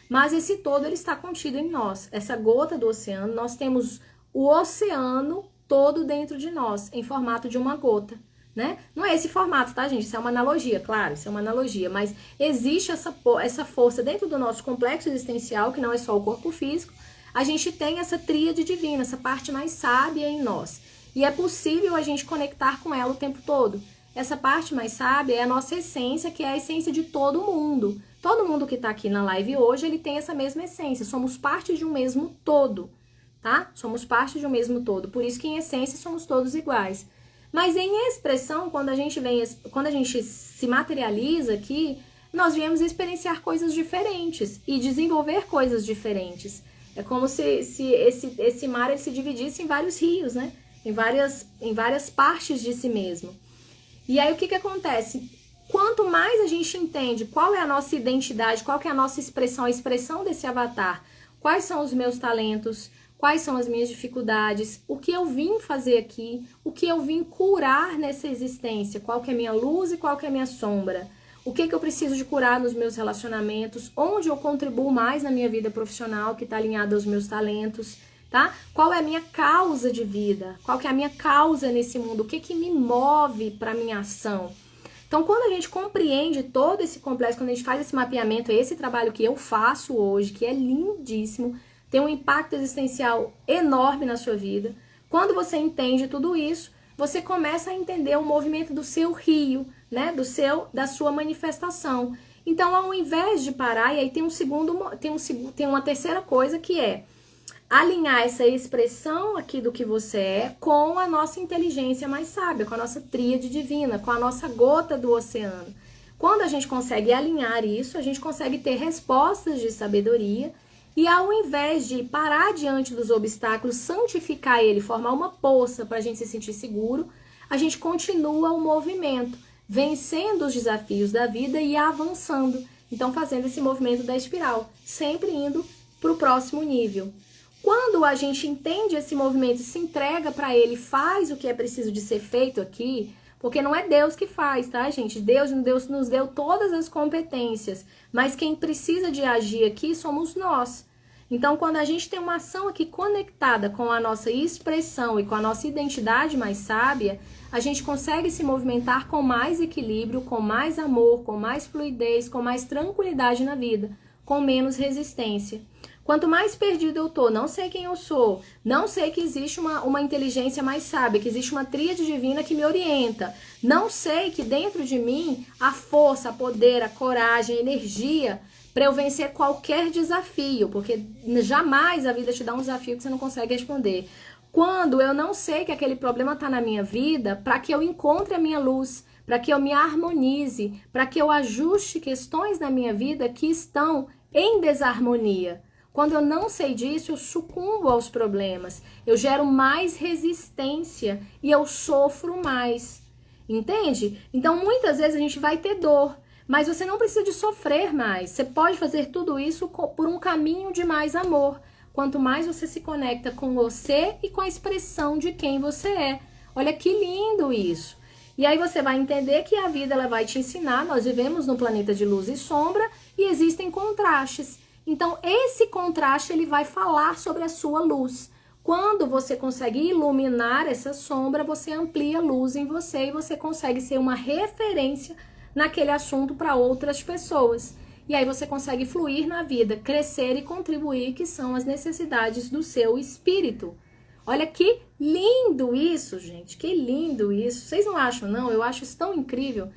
Mas esse todo, ele está contido em nós. Essa gota do oceano, nós temos o oceano todo dentro de nós, em formato de uma gota, né? Não é esse formato, tá, gente? Isso é uma analogia, claro, isso é uma analogia. Mas existe essa força dentro do nosso complexo existencial, que não é só o corpo físico. A gente tem essa tríade divina, essa parte mais sábia em nós. E é possível a gente conectar com ela o tempo todo. Essa parte mais sábia é a nossa essência, que é a essência de todo mundo. Todo mundo que está aqui na live hoje, ele tem essa mesma essência. Somos parte de um mesmo todo, tá? Somos parte de um mesmo todo. Por isso que em essência somos todos iguais. Mas em expressão, quando a gente se materializa aqui, nós viemos experienciar coisas diferentes e desenvolver coisas diferentes. É como se esse mar ele se dividisse em vários rios, né? Em várias partes de si mesmo. E aí o que acontece? Quanto mais a gente entende qual é a nossa identidade, qual que é a nossa expressão, a expressão desse avatar, quais são os meus talentos, quais são as minhas dificuldades, o que eu vim fazer aqui, o que eu vim curar nessa existência, qual que é a minha luz e qual que é a minha sombra, o que eu preciso de curar nos meus relacionamentos, onde eu contribuo mais na minha vida profissional, que está alinhada aos meus talentos, tá? Qual é a minha causa de vida, qual que é a minha causa nesse mundo, o que me move para a minha ação. Então, quando a gente compreende todo esse complexo, quando a gente faz esse mapeamento, esse trabalho que eu faço hoje, que é lindíssimo, tem um impacto existencial enorme na sua vida. Quando você entende tudo isso, você começa a entender o movimento do seu rio, né? Da sua manifestação. Então, ao invés de parar, e aí tem uma terceira coisa que é alinhar essa expressão aqui do que você é com a nossa inteligência mais sábia, com a nossa tríade divina, com a nossa gota do oceano. Quando a gente consegue alinhar isso, a gente consegue ter respostas de sabedoria e ao invés de parar diante dos obstáculos, santificar ele, formar uma poça para a gente se sentir seguro, a gente continua o movimento, vencendo os desafios da vida e avançando. Então fazendo esse movimento da espiral, sempre indo para o próximo nível. Quando a gente entende esse movimento e se entrega para ele, faz o que é preciso de ser feito aqui, porque não é Deus que faz, tá, gente? Deus nos deu todas as competências, mas quem precisa de agir aqui somos nós. Então, quando a gente tem uma ação aqui conectada com a nossa expressão e com a nossa identidade mais sábia, a gente consegue se movimentar com mais equilíbrio, com mais amor, com mais fluidez, com mais tranquilidade na vida, com menos resistência. Quanto mais perdido eu tô, não sei quem eu sou, não sei que existe uma inteligência mais sábia, que existe uma tríade divina que me orienta, não sei que dentro de mim a força, a poder, a coragem, a energia para eu vencer qualquer desafio, porque jamais a vida te dá um desafio que você não consegue responder. Quando eu não sei que aquele problema está na minha vida, para que eu encontre a minha luz, para que eu me harmonize, para que eu ajuste questões na minha vida que estão em desarmonia. Quando eu não sei disso, eu sucumbo aos problemas, eu gero mais resistência e eu sofro mais, entende? Então, muitas vezes a gente vai ter dor, mas você não precisa de sofrer mais. Você pode fazer tudo isso por um caminho de mais amor. Quanto mais você se conecta com você e com a expressão de quem você é. Olha que lindo isso. E aí você vai entender que a vida ela vai te ensinar. Nós vivemos num planeta de luz e sombra e existem contrastes. Então, esse contraste, ele vai falar sobre a sua luz. Quando você consegue iluminar essa sombra, você amplia a luz em você e você consegue ser uma referência naquele assunto para outras pessoas. E aí você consegue fluir na vida, crescer e contribuir, que são as necessidades do seu espírito. Olha que lindo isso, gente, que lindo isso. Vocês não acham, não? Eu acho isso tão incrível.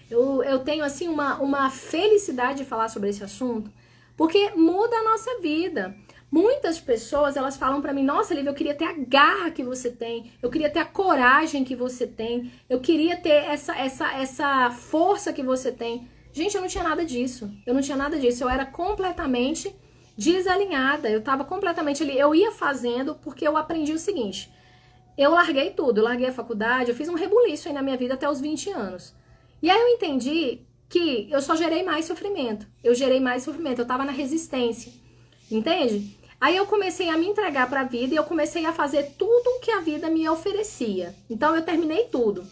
Eu tenho, assim, uma felicidade de falar sobre esse assunto, porque muda a nossa vida. Muitas pessoas, elas falam pra mim, nossa, Lívia, eu queria ter a garra que você tem, eu queria ter a coragem que você tem, eu queria ter essa força que você tem. Gente, eu não tinha nada disso, eu era completamente desalinhada, eu tava completamente ali, eu ia fazendo porque eu aprendi o seguinte, eu larguei tudo, eu larguei a faculdade, eu fiz um rebuliço aí na minha vida até os 20 anos. E aí eu entendi que eu só gerei mais sofrimento. Eu gerei mais sofrimento, eu tava na resistência. Entende? Aí eu comecei a me entregar para a vida e eu comecei a fazer tudo o que a vida me oferecia. Então eu terminei tudo.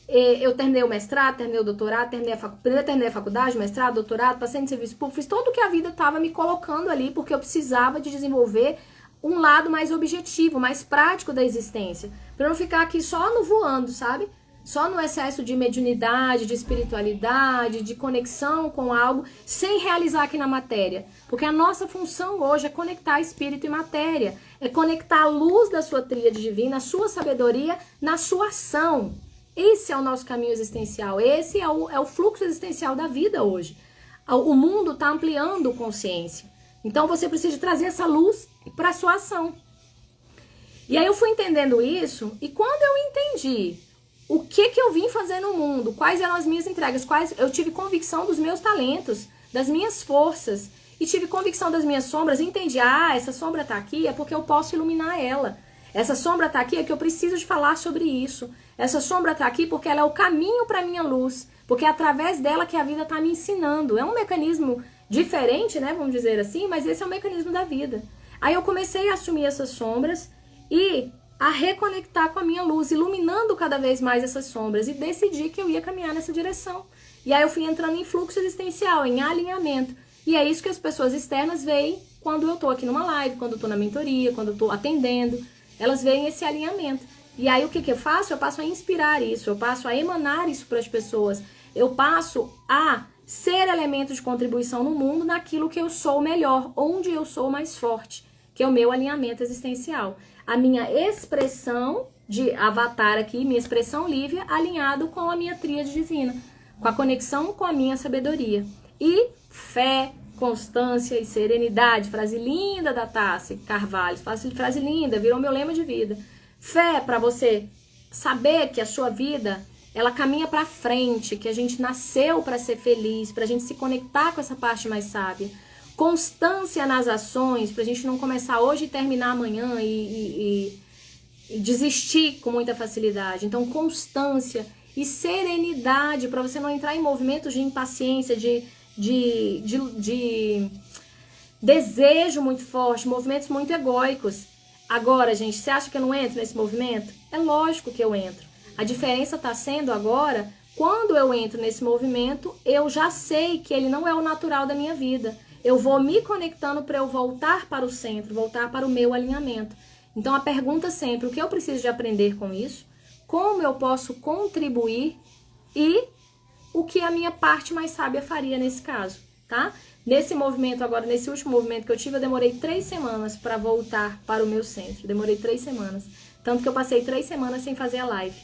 Eu terminei o mestrado, terminei o doutorado, terminei a faculdade, mestrado, doutorado, passei no serviço público, fiz tudo o que a vida estava me colocando ali, porque eu precisava de desenvolver um lado mais objetivo, mais prático da existência. Para não ficar aqui só no voando, sabe? Só no excesso de mediunidade, de espiritualidade, de conexão com algo, sem realizar aqui na matéria. Porque a nossa função hoje é conectar espírito e matéria. É conectar a luz da sua tríade divina, a sua sabedoria na sua ação. Esse é o nosso caminho existencial. Esse é o fluxo existencial da vida hoje. O mundo está ampliando consciência. Então você precisa trazer essa luz para a sua ação. E aí eu fui entendendo isso, e quando eu entendi o que eu vim fazer no mundo, quais eram as minhas entregas, eu tive convicção dos meus talentos, das minhas forças, e tive convicção das minhas sombras, e entendi, essa sombra tá aqui é porque eu posso iluminar ela. Essa sombra tá aqui é que eu preciso de falar sobre isso. Essa sombra tá aqui porque ela é o caminho para minha luz, porque é através dela que a vida tá me ensinando. É um mecanismo diferente, né, vamos dizer assim, mas esse é o mecanismo da vida. Aí eu comecei a assumir essas sombras e a reconectar com a minha luz, iluminando cada vez mais essas sombras, e decidi que eu ia caminhar nessa direção. E aí eu fui entrando em fluxo existencial, em alinhamento. E é isso que as pessoas externas veem quando eu tô aqui numa live, quando eu tô na mentoria, quando eu tô atendendo. Elas veem esse alinhamento. E aí o que eu faço? Eu passo a inspirar isso, eu passo a emanar isso para as pessoas. Eu passo a ser elemento de contribuição no mundo naquilo que eu sou melhor, onde eu sou mais forte, que é o meu alinhamento existencial. A minha expressão de avatar aqui, minha expressão livre, alinhado com a minha tríade divina, com a conexão com a minha sabedoria. E fé, constância e serenidade, frase linda da Tassi Carvalho, frase linda, virou meu lema de vida. Fé para você saber que a sua vida, ela caminha para frente, que a gente nasceu para ser feliz, para a gente se conectar com essa parte mais sábia. Constância nas ações, pra gente não começar hoje e terminar amanhã e desistir com muita facilidade. Então, constância e serenidade para você não entrar em movimentos de impaciência, de desejo muito forte, movimentos muito egóicos. Agora, gente, você acha que eu não entro nesse movimento? É lógico que eu entro. A diferença está sendo agora, quando eu entro nesse movimento, eu já sei que ele não é o natural da minha vida. Eu vou me conectando para eu voltar para o centro, voltar para o meu alinhamento. Então a pergunta sempre, o que eu preciso de aprender com isso? Como eu posso contribuir? E o que a minha parte mais sábia faria nesse caso, tá? Nesse movimento agora, nesse último movimento que eu tive, eu demorei 3 semanas para voltar para o meu centro. Demorei 3 semanas. Tanto que eu passei 3 semanas sem fazer a live.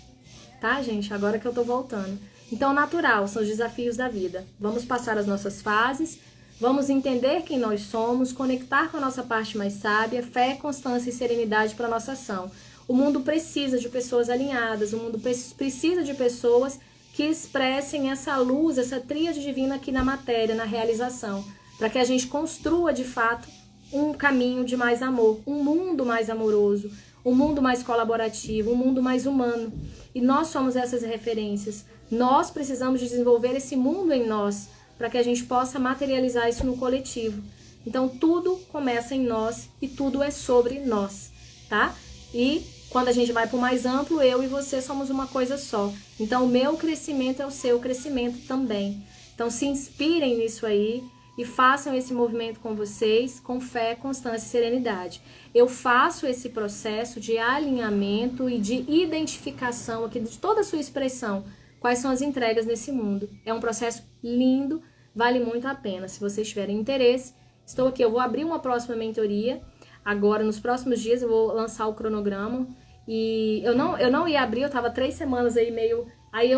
Tá, gente? Agora que eu tô voltando. Então, natural, são os desafios da vida. Vamos passar as nossas fases. Vamos entender quem nós somos, conectar com a nossa parte mais sábia, fé, constância e serenidade para a nossa ação. O mundo precisa de pessoas alinhadas, o mundo precisa de pessoas que expressem essa luz, essa tríade divina aqui na matéria, na realização, para que a gente construa de fato um caminho de mais amor, um mundo mais amoroso, um mundo mais colaborativo, um mundo mais humano. E nós somos essas referências. Nós precisamos desenvolver esse mundo em nós, para que a gente possa materializar isso no coletivo. Então, tudo começa em nós e tudo é sobre nós, tá? E quando a gente vai para o mais amplo, eu e você somos uma coisa só. Então, o meu crescimento é o seu crescimento também. Então, se inspirem nisso aí e façam esse movimento com vocês, com fé, constância e serenidade. Eu faço esse processo de alinhamento e de identificação aqui de toda a sua expressão. Quais são as entregas nesse mundo? É um processo lindo, vale muito a pena. Se vocês tiverem interesse, estou aqui. Eu vou abrir uma próxima mentoria. Agora, nos próximos dias, eu vou lançar o cronograma. E eu não ia abrir, eu tava 3 semanas aí meio... Aí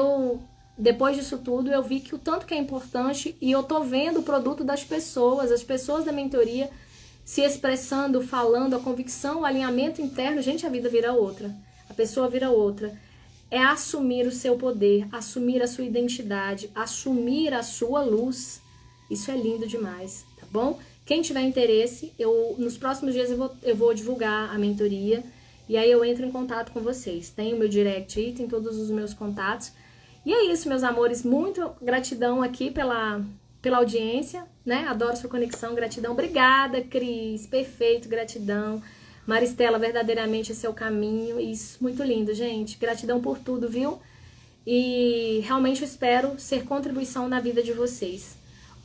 depois disso tudo, eu vi que o tanto que é importante e eu tô vendo o produto das pessoas, as pessoas da mentoria se expressando, falando, a convicção, o alinhamento interno. Gente, a vida vira outra. A pessoa vira outra. É assumir o seu poder, assumir a sua identidade, assumir a sua luz. Isso é lindo demais, tá bom? Quem tiver interesse, nos próximos dias eu vou divulgar a mentoria e aí eu entro em contato com vocês. Tem o meu direct aí, tem todos os meus contatos E é isso, meus amores. Muito gratidão aqui pela audiência, né? Adoro sua conexão, gratidão. Obrigada, Cris. Perfeito, gratidão. Maristela, verdadeiramente esse é o caminho. Isso, muito lindo, gente. Gratidão por tudo, viu? E realmente eu espero ser contribuição na vida de vocês.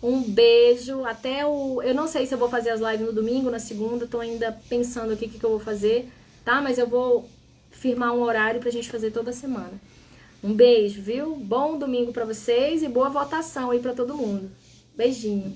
Um beijo, até o... Eu não sei se eu vou fazer as lives no domingo, na segunda, tô ainda pensando aqui o que eu vou fazer, tá? Mas eu vou firmar um horário pra gente fazer toda semana. Um beijo, viu? Bom domingo pra vocês e boa votação aí pra todo mundo. Beijinho.